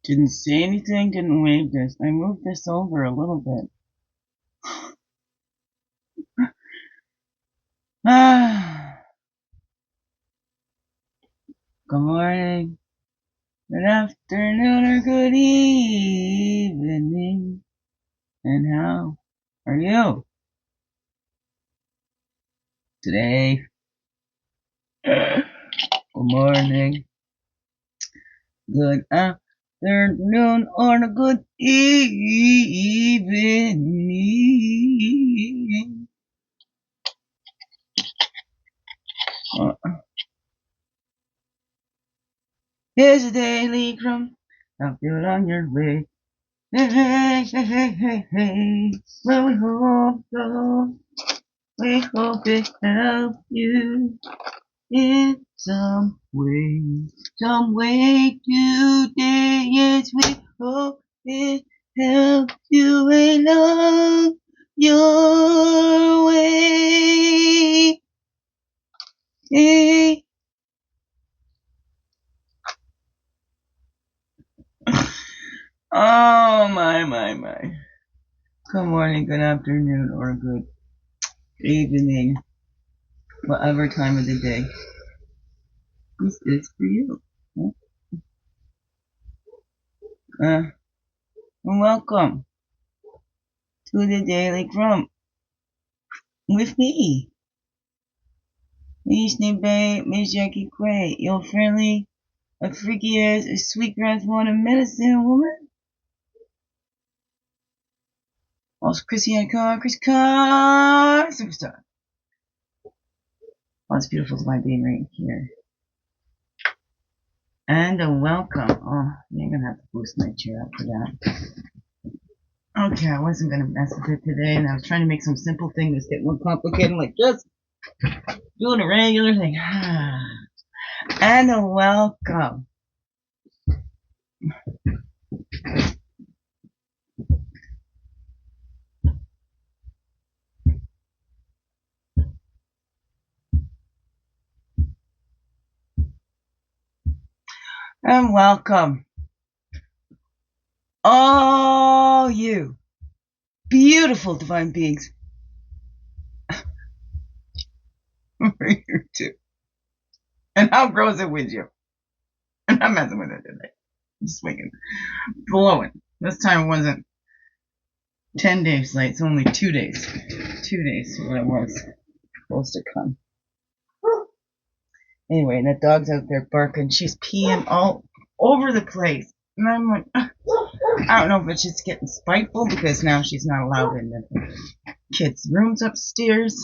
Didn't say anything, didn't wave this. I moved this over a little bit. Good morning, good afternoon, or good evening. And how are you today? Good morning, good afternoon, or a good evening. Here's a daily crumb. Help you along your way. Hey, hey, hey, hey, hey, hey. Well, we hope it helps you in some way. Some way today. Yes, we hope it helps you along your way. Hey. Oh, my. Good morning, good afternoon, or good evening, whatever time of the day this is for you. Welcome to the Daily CRUMB with me, Miss Babe, Miss Jackie Quay, your friendly, a freaky ass, a sweetgrass water medicine woman. Also, Chris Carr, superstar. Oh, it's beautiful to my being right here. And a welcome. Oh, you're gonna have to boost my chair up for that. Okay, I wasn't gonna mess with it today, and I was trying to make some simple things get more complicated, like just doing a regular thing. And a welcome. And welcome. All you beautiful divine beings. We're here too. And how grows it with you? I'm not messing with it today. I'm just waking, blowing. This time it wasn't 10 days late, it's only 2 days. 2 days when it was supposed to come. Anyway, and the dog's out there barking. She's peeing all over the place. And I'm like, I don't know if it's just getting spiteful because now she's not allowed in the kids' rooms upstairs.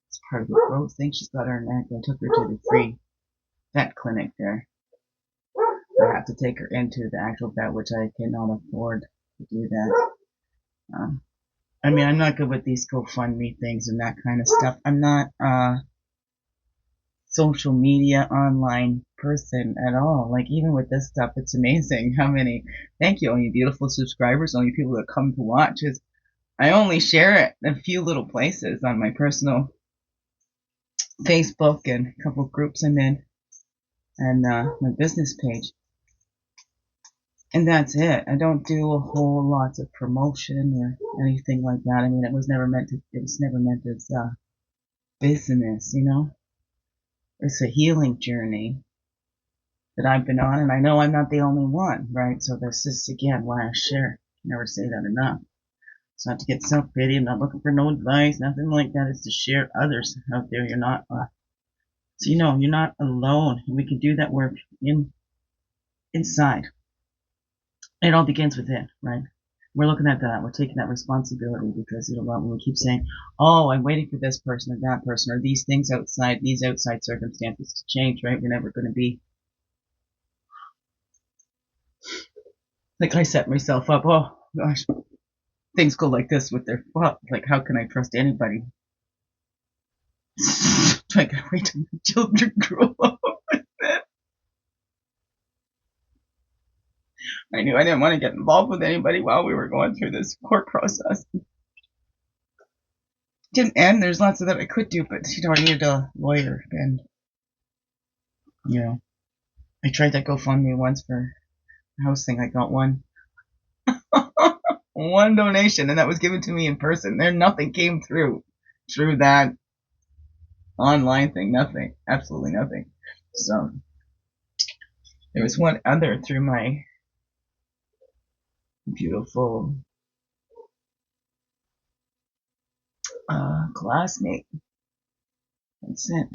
It's part of the growth thing. She's got her neck. I took her to the free vet clinic there. I have to take her into the actual vet, which I cannot afford to do that. I mean, I'm not good with these GoFundMe things and that kind of stuff. I'm not a social media online person at all. Like, even with this stuff, it's amazing how many, thank you, all you beautiful subscribers, all you people that come to watch. Is I only share it in a few little places on my personal Facebook and a couple of groups I'm in, and my business page. And that's it. I don't do a whole lot of promotion or anything like that. I mean, it was never meant as business, you know? It's a healing journey that I've been on, and I know I'm not the only one, right? So this is, again, why I share. Never say that enough. It's not to get self-pity. I'm not looking for no advice, nothing like that. It's to share others out there. You're not, so you know, you're not alone. We can do that work inside. It all begins within, right? We're looking at that. We're taking that responsibility because, you know, when we keep saying, oh, I'm waiting for this person or that person or these things outside, these outside circumstances to change, right? We're never going to be. Like I set myself up. Oh, gosh. Things go like this with their, well, like, how can I trust anybody? I gotta wait till my children grow up. I knew I didn't want to get involved with anybody while we were going through this court process. didn't end. There's lots of that I could do, but you know, I needed a lawyer, and you know, I tried that GoFundMe once for a house thing. I got one donation, and that was given to me in person. There, nothing came through that online thing. Nothing, absolutely nothing. So there was one other through my beautiful classmate and sent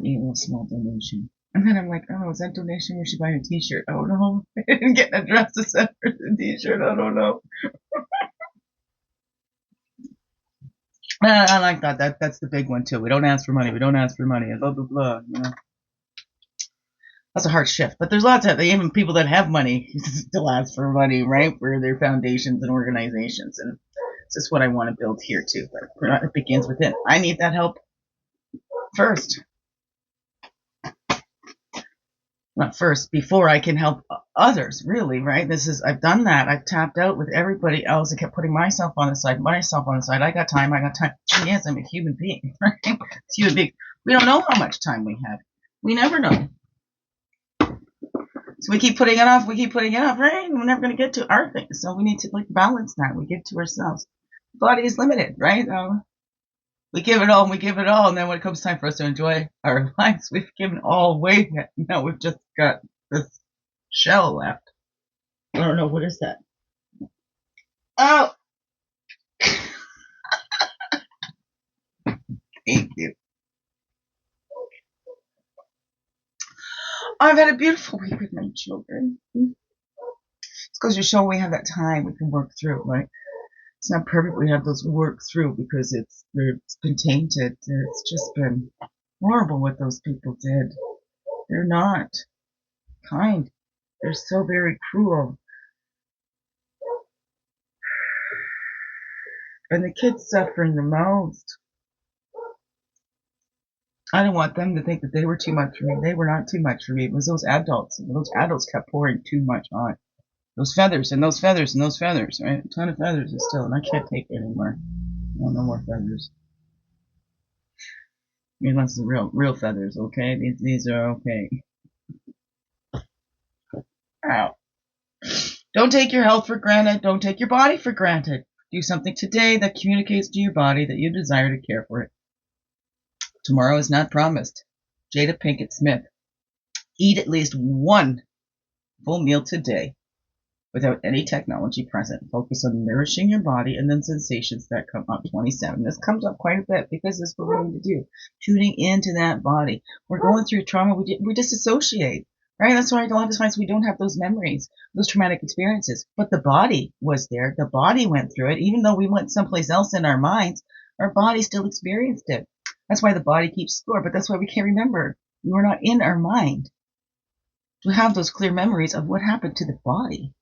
me a little small donation. And then I'm like, oh, is that donation where she buy a t-shirt? Oh no, I didn't get an address to send her the t-shirt. I don't know. I like that. That's the big one too. We don't ask for money. We don't ask for money. And blah blah blah. You know, that's a hard shift. But there's lots of even people that have money still ask for money, right? For their foundations and organizations, and it's just what I want to build here too. But it begins within. I need that help first. Not first, before I can help others, really, right? I've done that. I've tapped out with everybody else. I kept putting myself on the side. I got time. Yes, I'm a human being, right? It's human being. We don't know how much time we have. We never know. So we keep putting it off, right? We're never going to get to our things. So we need to balance that. We give to ourselves. The body is limited, right? We give it all, and then when it comes time for us to enjoy our lives, we've given all away. Now we've just got this shell left. I don't know, what is that? Oh! Thank you. I've had a beautiful week with my children. It's because you show we have that time we can work through, right? It's not perfect. We have those work through because it's been tainted. It's just been horrible what those people did. They're not kind. They're so very cruel. And the kids suffering the most. I don't want them to think that they were too much for me. They were not too much for me. It was those adults. Those adults kept pouring too much on. Those feathers and those feathers and those feathers, right? A ton of feathers is still, and I can't take it anymore. I want no more feathers. I mean, that's the real feathers, okay? These are okay. Ow. Don't take your health for granted. Don't take your body for granted. Do something today that communicates to your body that you desire to care for it. Tomorrow is not promised. Jada Pinkett Smith. Eat at least one full meal today without any technology present. Focus on nourishing your body and then sensations that come up. 27. This comes up quite a bit because this is what we need to do. Tuning into that body. We're going through trauma. We disassociate, right? That's why a lot of times we don't have those memories, those traumatic experiences. But the body was there. The body went through it. Even though we went someplace else in our minds, our body still experienced it. That's why the body keeps score. But that's why we can't remember. We were not in our mind to have those clear memories of what happened to the body.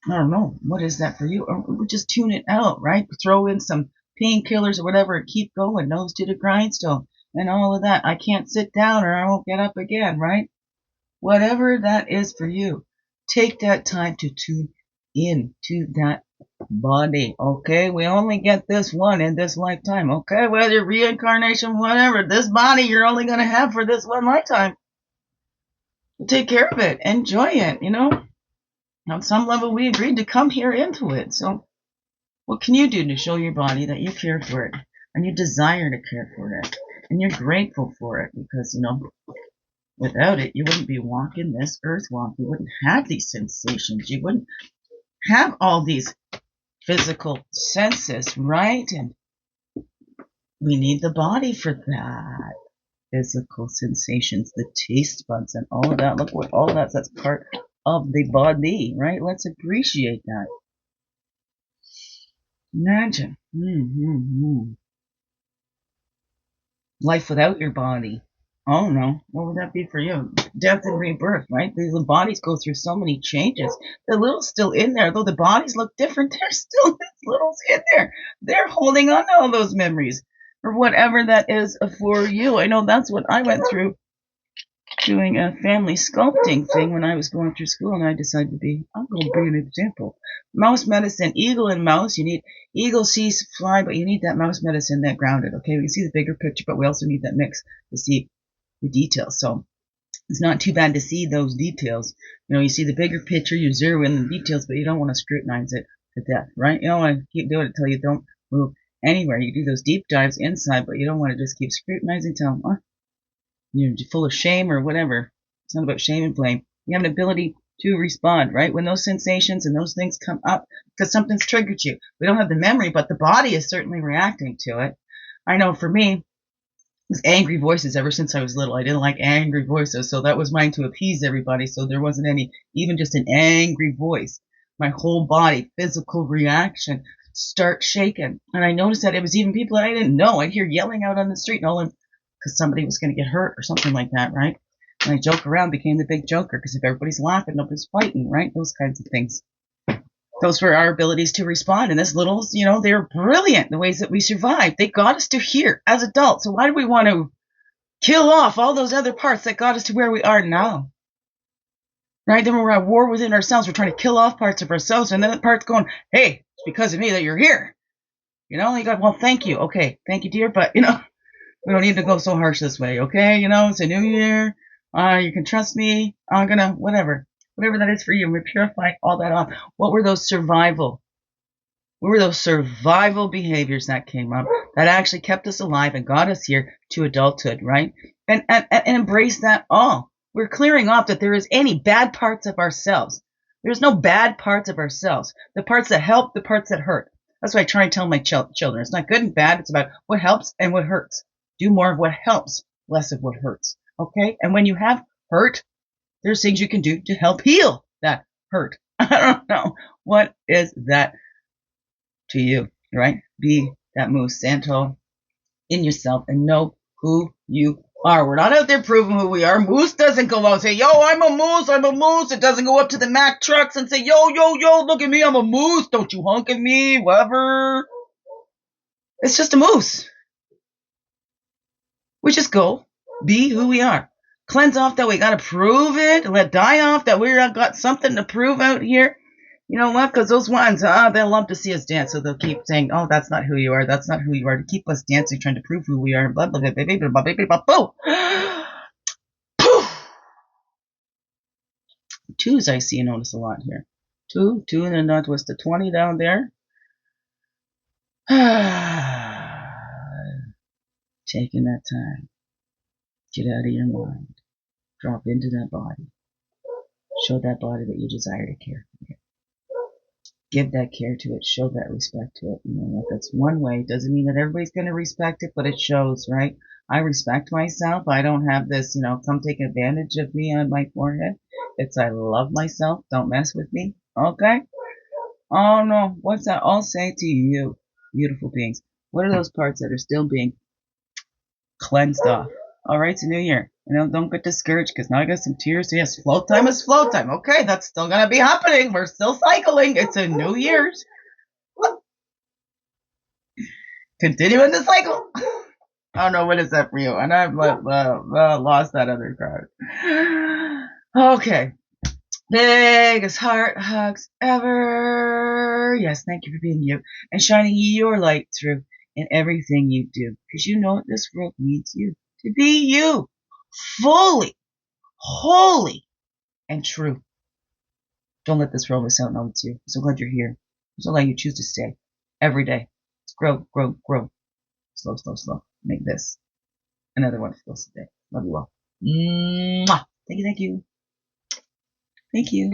I don't know. What is that for you? Or we just tune it out, right? Throw in some painkillers or whatever and keep going. Nose to the grindstone and all of that. I can't sit down or I won't get up again, right? Whatever that is for you, take that time to tune in to that body, okay? We only get this one in this lifetime, okay? Whether reincarnation, whatever, this body you're only going to have for this one lifetime. Take care of it. Enjoy it, you know? On some level, we agreed to come here into it. So what can you do to show your body that you care for it and you desire to care for it and you're grateful for it? Because, you know, without it, you wouldn't be walking this earth walk. You wouldn't have these sensations. You wouldn't have all these physical senses, right? And we need the body for that. Physical sensations, the taste buds and all of that. Look what all that's part of the body, right? Let's appreciate that. Imagine life without your body. Oh no, what would that be for you? Death and rebirth, right? The bodies go through so many changes. The little's still in there, though the bodies look different. There's still littles in there. They're holding on to all those memories or whatever that is for you. I know that's what I went through doing a family sculpting thing when I was going through school, and I decided I'm going to be an example. Mouse medicine, eagle and mouse. You need eagle sees fly, but you need that mouse medicine that grounded. Okay, we can see the bigger picture, but we also need that mix to see the details. So it's not too bad to see those details. You see the bigger picture, you zero in the details, but you don't want to scrutinize it to death, right? You don't want to keep doing it until you don't move anywhere. You do those deep dives inside, but you don't want to just keep scrutinizing until you're full of shame or whatever. It's not about shame and blame. You have an ability to respond, right? When those sensations and those things come up because something's triggered you. We don't have the memory, but the body is certainly reacting to it. I know for me, it was angry voices ever since I was little. I didn't like angry voices, so that was mine to appease everybody. So there wasn't even just an angry voice. My whole body, physical reaction, start shaking. And I noticed that it was even people that I didn't know. I'd hear yelling out on the street, and because somebody was going to get hurt or something like that, right? And I joke around, became the big joker, because if everybody's laughing, nobody's fighting, right? Those kinds of things. Those were our abilities to respond. And as littles, they were brilliant, the ways that we survived. They got us to here as adults. So why do we want to kill off all those other parts that got us to where we are now? Right? Then we're at war within ourselves. We're trying to kill off parts of ourselves. And then the part's going, hey, it's because of me that you're here. You go, well, thank you. Okay, thank you, dear. But, we don't need to go so harsh this way, okay? It's a new year. You can trust me. I'm gonna, whatever that is for you. We purify all that off. What were those survival behaviors that came up that actually kept us alive and got us here to adulthood, right? And embrace that all. We're clearing off that there is any bad parts of ourselves. There's no bad parts of ourselves. The parts that help, the parts that hurt. That's what I try and tell my children. It's not good and bad. It's about what helps and what hurts. Do more of what helps, less of what hurts. Okay? And when you have hurt, there's things you can do to help heal that hurt. I don't know. What is that to you, right? Be that moose, stand tall in yourself and know who you are. We're not out there proving who we are. Moose doesn't go out and say, yo, I'm a moose. It doesn't go up to the Mack trucks and say, yo, look at me, I'm a moose. Don't you honk at me, whatever. It's just a moose. We just go be who we are. Cleanse off that we got to prove it. Let die off that we got something to prove out here. You know what? Because those ones, they'll love to see us dance. So they'll keep saying, oh, that's not who you are. That's not who you are. To keep us dancing, trying to prove who we are. Blah, blah, blah, blah, blah, blah, blah, blah, blah, blah. Twos I see and notice a lot here. Two, and then that was the 20 down there. Taking that time. Get out of your mind. Drop into that body. Show that body that you desire to care for it. Give that care to it. Show that respect to it. That's one way. Doesn't mean that everybody's going to respect it, but it shows, right? I respect myself. I don't have this, come take advantage of me on my forehead. It's I love myself. Don't mess with me. Okay? Oh no. What's that all say to you, beautiful beings? What are those parts that are still being cleansed off? All right, it's a new year. Don't get discouraged because now I got some tears. So yes, float time is float time. Okay, that's still going to be happening. We're still cycling. It's a new year's. Continuing the cycle. I don't know, what is that for you? And I've lost that other card. Okay. Biggest heart hugs ever. Yes, thank you for being you and shining your light through in everything you do. Because this world needs you to be you. Fully, holy, and true. Don't let this world miss out on you. I'm so glad you're here. I'm so glad you choose to stay every day. Let's grow, grow, grow. Slow, slow, slow. Make this another wonderful day. Love you all. Mwah. Thank you, thank you. Thank you.